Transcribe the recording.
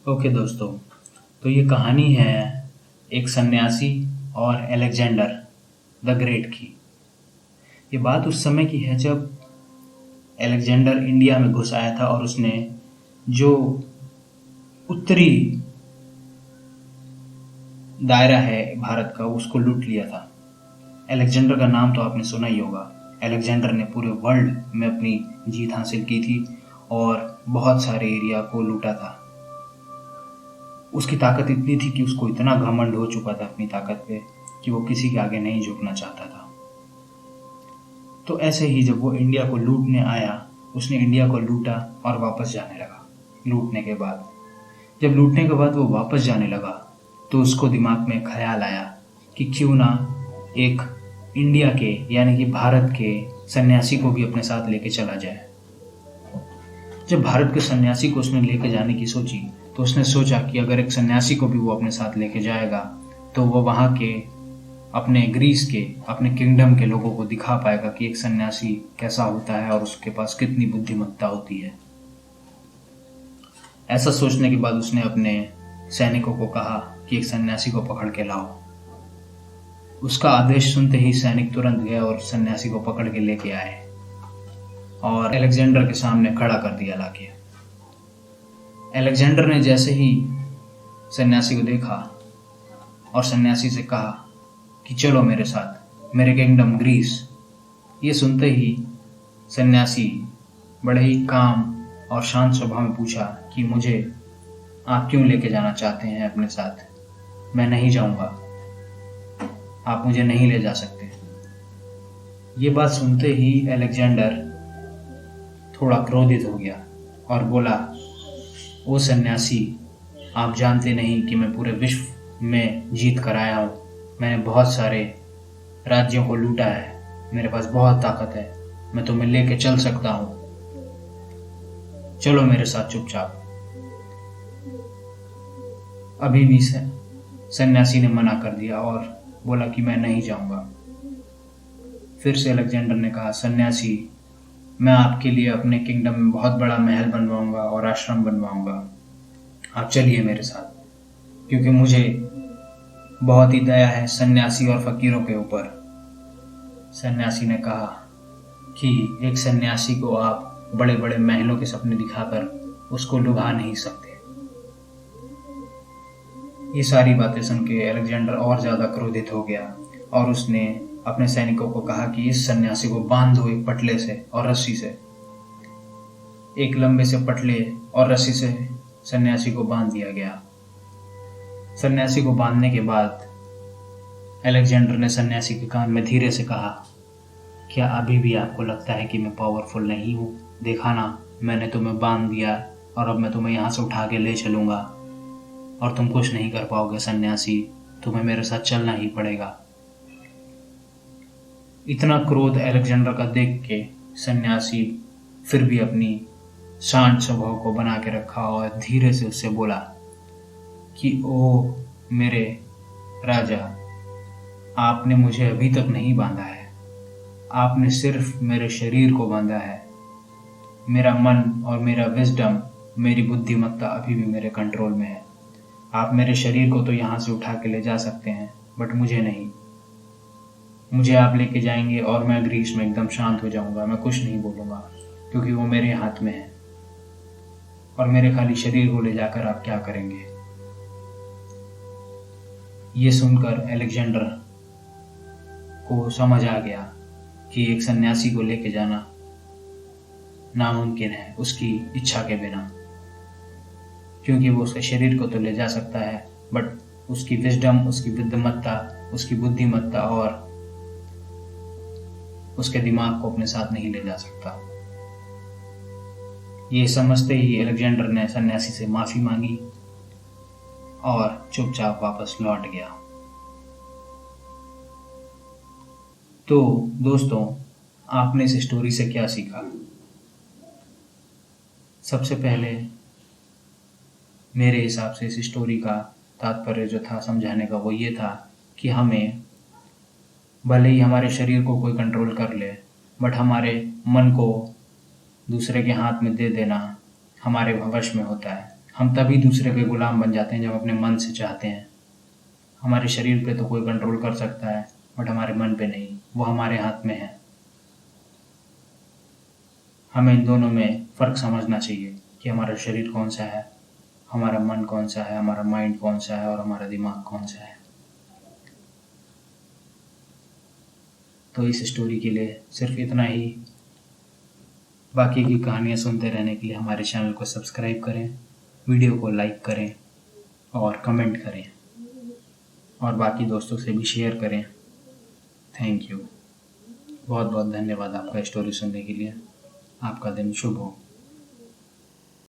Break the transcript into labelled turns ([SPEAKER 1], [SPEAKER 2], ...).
[SPEAKER 1] Okay दोस्तों, तो ये कहानी है एक सन्यासी और अलेक्जेंडर द ग्रेट की। ये बात उस समय की है जब अलेक्जेंडर इंडिया में घुस आया था और उसने जो उत्तरी दायरा है भारत का उसको लूट लिया था। अलेक्जेंडर का नाम तो आपने सुना ही होगा। अलेक्जेंडर ने पूरे वर्ल्ड में अपनी जीत हासिल की थी और बहुत सारे एरिया को लूटा था। उसकी ताकत इतनी थी कि उसको इतना घमंड हो चुका था अपनी ताकत पे कि वो किसी के आगे नहीं झुकना चाहता था। तो ऐसे ही जब वो इंडिया को लूटने आया, उसने इंडिया को लूटा और वापस जाने लगा। जब लूटने के बाद वो वापस जाने लगा तो उसको दिमाग में ख्याल आया कि क्यों ना एक इंडिया के यानी कि भारत के सन्यासी को भी अपने साथ लेके चला जाए। जब भारत के सन्यासी को उसने लेके जाने की सोची तो उसने सोचा कि अगर एक सन्यासी को भी वो अपने साथ लेके जाएगा तो वो वहाँ के अपने ग्रीस के अपने किंगडम के लोगों को दिखा पाएगा कि एक सन्यासी कैसा होता है और उसके पास कितनी बुद्धिमत्ता होती है। ऐसा सोचने के बाद उसने अपने सैनिकों को कहा कि एक सन्यासी को पकड़ के लाओ। उसका आदेश सुनते ही सैनिक तुरंत गए और सन्यासी को पकड़ के लेके आए और अलेक्जेंडर के सामने खड़ा कर दिया लाके। अलेक्जेंडर ने जैसे ही सन्यासी को देखा और सन्यासी से कहा कि चलो मेरे साथ, मेरे किंगडम ग्रीस। ये सुनते ही सन्यासी बड़े ही काम और शांत स्वभाव में पूछा कि मुझे आप क्यों लेके जाना चाहते हैं अपने साथ? मैं नहीं जाऊंगा, आप मुझे नहीं ले जा सकते। ये बात सुनते ही अलेक्जेंडर थोड़ा क्रोधित हो गया और बोला, ओ सन्यासी, आप जानते नहीं कि मैं पूरे विश्व में जीत कर आया हूँ। मैंने बहुत सारे राज्यों को लूटा है, मेरे पास बहुत ताकत है, मैं तुम्हें लेके चल सकता हूँ। चलो मेरे साथ चुपचाप। अभी भी सन्यासी ने मना कर दिया और बोला कि मैं नहीं जाऊंगा। फिर से अलेक्जेंडर ने कहा, सन्यासी, मैं आपके लिए अपने किंगडम में बहुत बड़ा महल बनवाऊंगा और आश्रम बनवाऊंगा, आप चलिए मेरे साथ, क्योंकि मुझे बहुत ही दया है सन्यासी और फकीरों के ऊपर। सन्यासी ने कहा कि एक सन्यासी को आप बड़े बड़े महलों के सपने दिखाकर उसको लुभा नहीं सकते। ये सारी बातें सुन के अलेक्जेंडर और ज्यादा क्रोधित हो गया और उसने अपने सैनिकों को कहा कि इस सन्यासी को बांध दो एक पटले से और रस्सी से। एक लंबे से पटले और रस्सी से सन्यासी को बांध दिया गया। सन्यासी को बांधने के बाद अलेक्जेंडर ने सन्यासी के कान में धीरे से कहा, क्या अभी भी आपको लगता है कि मैं पावरफुल नहीं हूँ? देखा ना, मैंने तुम्हें बांध दिया और अब मैं तुम्हें यहाँ से उठा के ले चलूंगा और तुम कुछ नहीं कर पाओगे सन्यासी, तुम्हें मेरे साथ चलना ही पड़ेगा। इतना क्रोध अलेक्जेंडर का देख के सन्यासी फिर भी अपनी शांत स्वभाव को बना के रखा और धीरे से उससे बोला कि ओ मेरे राजा, आपने मुझे अभी तक नहीं बांधा है, आपने सिर्फ मेरे शरीर को बांधा है। मेरा मन और मेरा विजडम, मेरी बुद्धिमत्ता अभी भी मेरे कंट्रोल में है। आप मेरे शरीर को तो यहाँ से उठा के ले जा सकते हैं, बट मुझे नहीं। मुझे आप लेके जाएंगे और मैं ग्रीस में एकदम शांत हो जाऊंगा, मैं कुछ नहीं बोलूंगा, क्योंकि वो मेरे हाथ में है। और मेरे खाली शरीर को ले जाकर आप क्या करेंगे? ये सुनकर अलेक्जेंडर को समझ आ गया कि एक सन्यासी को लेके जाना नामुमकिन है उसकी इच्छा के बिना, क्योंकि वो उसके शरीर को तो ले जा सकता है बट उसकी विजडम, उसकी बुद्धिमत्ता, उसकी बुद्धिमत्ता और उसके दिमाग को अपने साथ नहीं ले जा सकता। ये समझते ही अलेक्जेंडर ने सन्यासी से माफी मांगी और चुपचाप वापस लौट गया। तो दोस्तों, आपने इस स्टोरी से क्या सीखा? सबसे पहले मेरे हिसाब से इस स्टोरी का तात्पर्य जो था समझाने का, वो ये था कि हमें भले ही हमारे शरीर को कोई कंट्रोल कर ले, बट हमारे मन को दूसरे के हाथ में दे देना हमारे वश में होता है। हम तभी दूसरे के गुलाम बन जाते हैं जब अपने मन से चाहते हैं। हमारे शरीर पे तो कोई कंट्रोल कर सकता है, बट हमारे मन पे नहीं, वो हमारे हाथ में है। हमें इन दोनों में फ़र्क समझना चाहिए कि हमारा शरीर कौन सा है, हमारा मन कौन सा है, हमारा माइंड कौन सा है और हमारा दिमाग कौन सा है। तो इस स्टोरी के लिए सिर्फ इतना ही। बाकी की कहानियाँ सुनते रहने के लिए हमारे चैनल को सब्सक्राइब करें, वीडियो को लाइक करें और कमेंट करें और बाकी दोस्तों से भी शेयर करें। Thank you. बहुत बहुत धन्यवाद आपका स्टोरी सुनने के लिए। आपका दिन शुभ हो।